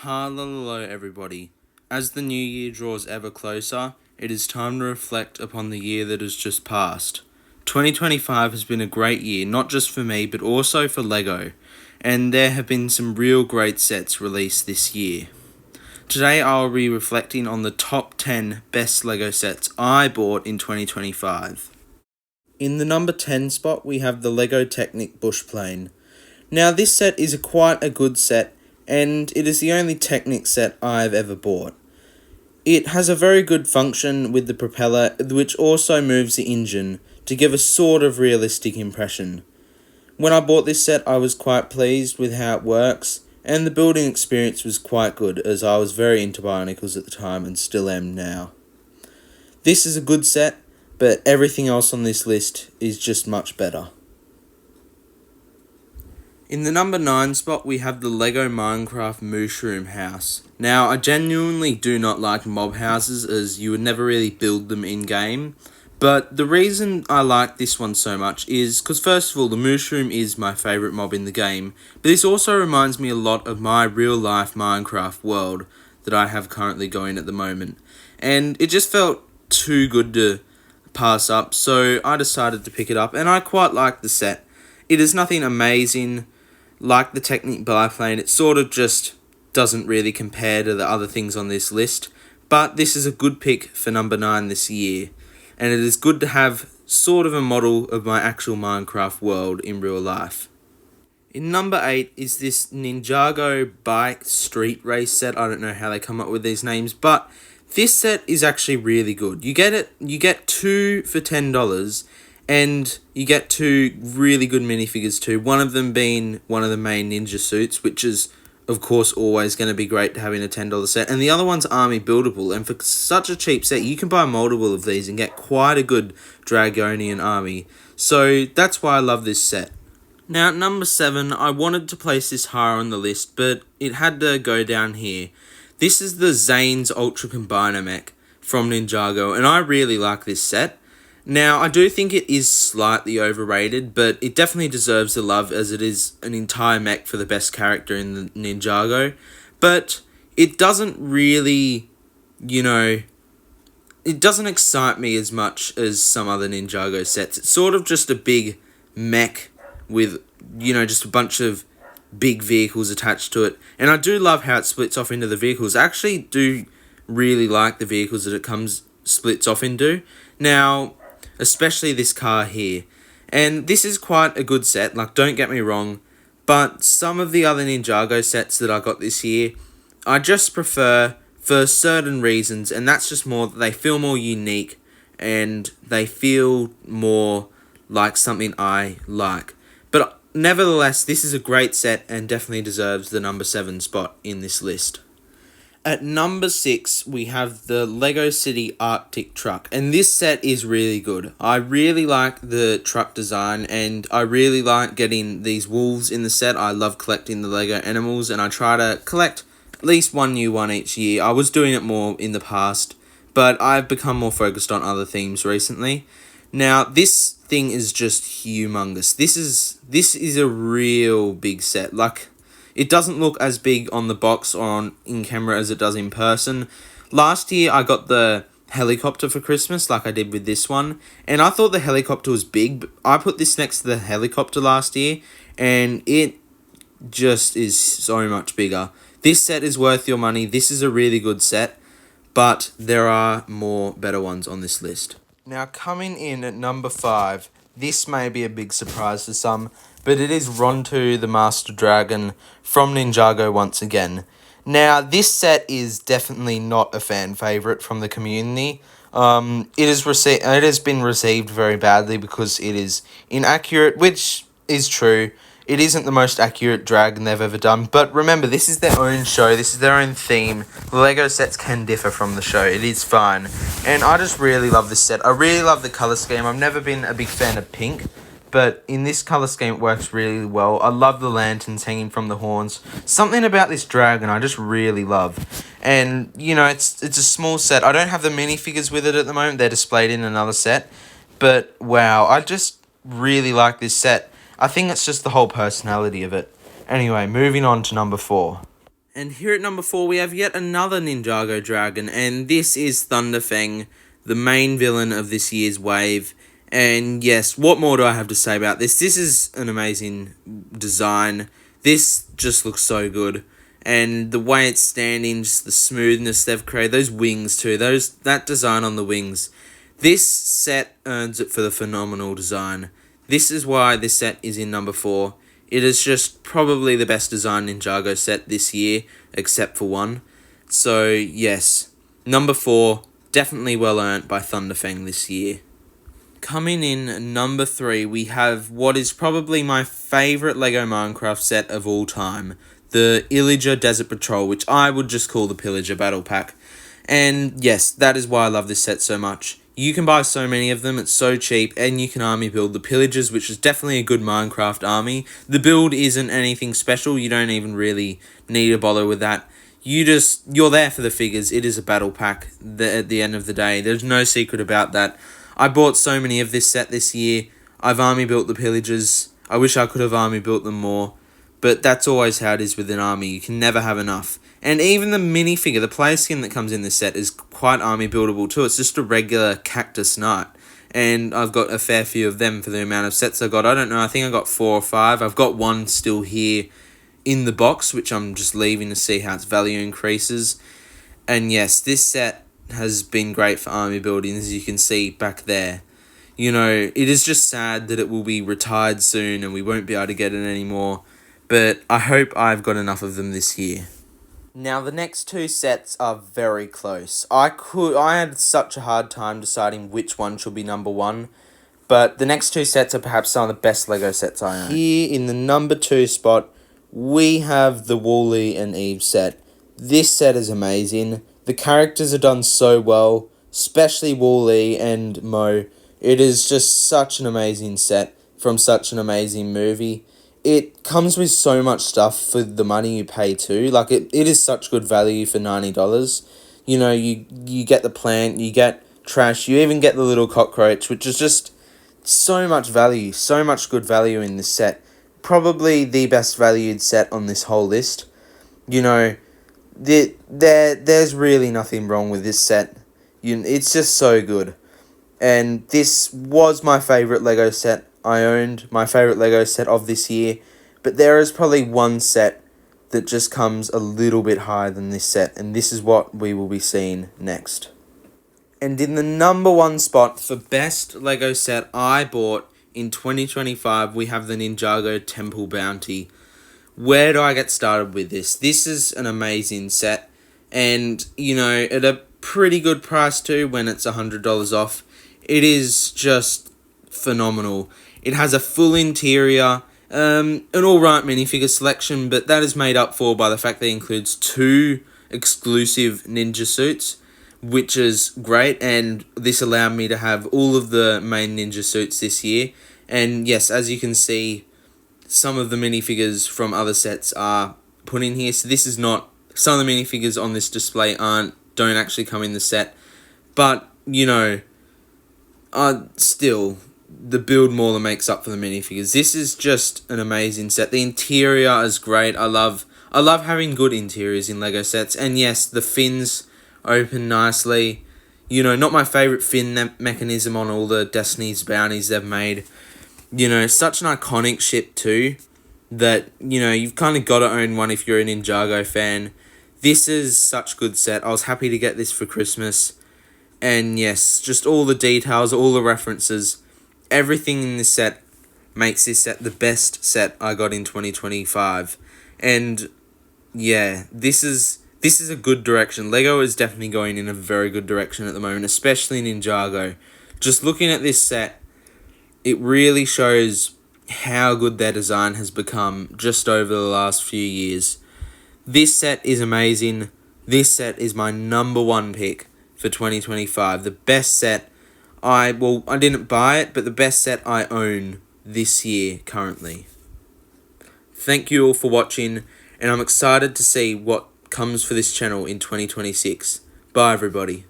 Hello, everybody. As the new year draws ever closer, it is time to reflect upon the year that has just passed. 2025 has been a great year, not just for me, but also for LEGO, and there have been some real great sets released this year. Today I'll be reflecting on the top 10 best LEGO sets I bought in 2025. In the number 10 spot, we have the LEGO Technic Bush Plane. Now, this set is quite a good set, and it is the only Technic set I've ever bought. It has a very good function with the propeller, which also moves the engine to give a sort of realistic impression. When I bought this set, I was quite pleased with how it works, and the building experience was quite good, as I was very into Bionicles at the time and still am now. This is a good set, but everything else on this list is just much better. In the number 9 spot, we have the LEGO Minecraft Mushroom House. Now, I genuinely do not like mob houses, as you would never really build them in-game. But the reason I like this one so much is because, first of all, the mushroom is my favourite mob in the game. But this also reminds me a lot of my real-life Minecraft world that I have currently going at the moment. And it just felt too good to pass up, so I decided to pick it up, and I quite like the set. It is nothing amazing like the Technic biplane. It sort of just doesn't really compare to the other things on this list, but this is a good pick for number 9 this year, and it is good to have sort of a model of my actual Minecraft world in real life. In number 8 is this Ninjago bike street race set. I don't know how they come up with these names, but this set is actually really good. You get 2 for $10, and you get 2 really good minifigures too, one of them being one of the main ninja suits, which is, of course, always going to be great to have in a $10 set, and the other one's army buildable, and for such a cheap set, you can buy multiple of these and get quite a good Dragonian army, so that's why I love this set. Now, at number 7, I wanted to place this higher on the list, but it had to go down here. This is the Zane's Ultra Combiner Mech from Ninjago, and I really like this set. Now, I do think it is slightly overrated, but it definitely deserves the love, as it is an entire mech for the best character in the Ninjago. But it doesn't really, it doesn't excite me as much as some other Ninjago sets. It's sort of just a big mech with, just a bunch of big vehicles attached to it. And I do love how it splits off into the vehicles. I actually do really like the vehicles that it splits off into. Now, especially this car here. And this is quite a good set, don't get me wrong, but some of the other Ninjago sets that I got this year, I just prefer for certain reasons, and that's just more that they feel more unique, and they feel more like something I like. But nevertheless, this is a great set and definitely deserves the number 7 spot in this list. At number 6, we have the LEGO City Arctic Truck, and this set is really good. I really like the truck design, and I really like getting these wolves in the set. I love collecting the LEGO animals, and I try to collect at least one new one each year. I was doing it more in the past, but I've become more focused on other themes recently. Now, this thing is just humongous. This is a real big set. It doesn't look as big on the box or in camera as it does in person. Last year, I got the helicopter for Christmas, like I did with this one. And I thought the helicopter was big, but I put this next to the helicopter last year, and it just is so much bigger. This set is worth your money. This is a really good set, but there are more better ones on this list. Now, coming in at number 5, this may be a big surprise to some, but it is Rontu the Master Dragon from Ninjago once again. Now, this set is definitely not a fan favourite from the community. It has been received very badly because it is inaccurate, which is true. It isn't the most accurate dragon they've ever done, but remember, this is their own show, this is their own theme. The LEGO sets can differ from the show, it is fine. And I just really love this set. I really love the colour scheme. I've never been a big fan of pink, but in this colour scheme it works really well. I love the lanterns hanging from the horns. Something about this dragon I just really love. And, it's a small set. I don't have the minifigures with it at the moment. They're displayed in another set. But, wow, I just really like this set. I think it's just the whole personality of it. Anyway, moving on to number 4. And here at number 4, we have yet another Ninjago Dragon, and this is Thunderfang, the main villain of this year's wave. And yes, what more do I have to say about this? This is an amazing design. This just looks so good. And the way it's standing, just the smoothness they've created, those wings too, that design on the wings. This set earns it for the phenomenal design. This is why this set is in number 4. It is just probably the best designed Ninjago set this year, except for one. So, yes, number 4, definitely well earned by Thunderfang this year. Coming in number 3, we have what is probably my favourite LEGO Minecraft set of all time, the Illager Desert Patrol, which I would just call the Pillager Battle Pack. And yes, that is why I love this set so much. You can buy so many of them, it's so cheap, and you can army build the Pillagers, which is definitely a good Minecraft army. The build isn't anything special, you don't even really need to bother with that. You're there for the figures, it is a battle pack at the end of the day, there's no secret about that. I bought so many of this set this year, I've army built the Pillagers, I wish I could have army built them more, but that's always how it is with an army, you can never have enough. And even the minifigure, the player skin that comes in this set is quite army buildable too. It's just a regular Cactus Knight. And I've got a fair few of them for the amount of sets I got. I don't know, I think I got 4 or 5. I've got one still here in the box, which I'm just leaving to see how its value increases. And yes, this set has been great for army building, as you can see back there. You know, it is just sad that it will be retired soon and we won't be able to get it anymore. But I hope I've got enough of them this year. Now, the next 2 sets are very close. I had such a hard time deciding which one should be number 1, but the next 2 sets are perhaps some of the best LEGO sets I own. Here, in the number 2 spot, we have the Wooly and Eve set. This set is amazing. The characters are done so well, especially Wooly and Mo. It is just such an amazing set from such an amazing movie. It comes with so much stuff for the money you pay too. Like, it is such good value for $90. You know, you get the plant, you get trash, you even get the little cockroach, which is just so much value, so much good value in this set. Probably the best valued set on this whole list. You know, there's really nothing wrong with this set. It's just so good. And this was my favourite LEGO set I owned, my favourite LEGO set of this year, but there is probably one set that just comes a little bit higher than this set, and this is what we will be seeing next. And in the number 1 spot for best LEGO set I bought in 2025, we have the Ninjago Temple Bounty. Where do I get started with this? This is an amazing set, and, you know, at a pretty good price too, when it's $100 off. It is just phenomenal. It has a full interior, an alright minifigure selection, but that is made up for by the fact that it includes 2 exclusive ninja suits, which is great, and this allowed me to have all of the main ninja suits this year. And yes, as you can see, some of the minifigures from other sets are put in here, so this is not, some of the minifigures on this display don't actually come in the set, but, you know, still, the build more than makes up for the minifigures. This is just an amazing set. The interior is great. I love having good interiors in LEGO sets. And yes, the fins open nicely. You know, not my favourite fin mechanism on all the Destiny's bounties they've made. You know, such an iconic ship too, that, you know, you've kind of got to own one if you're a Ninjago fan. This is such a good set. I was happy to get this for Christmas. And yes, just all the details, all the references, everything in this set makes this set the best set I got in 2025. And yeah, this is a good direction. LEGO is definitely going in a very good direction at the moment, especially Ninjago. Just looking at this set, it really shows how good their design has become just over the last few years. This set is amazing. This set is my number 1 pick for 2025. The best set I didn't buy it, but the best set I own this year currently. Thank you all for watching, and I'm excited to see what comes for this channel in 2026. Bye everybody.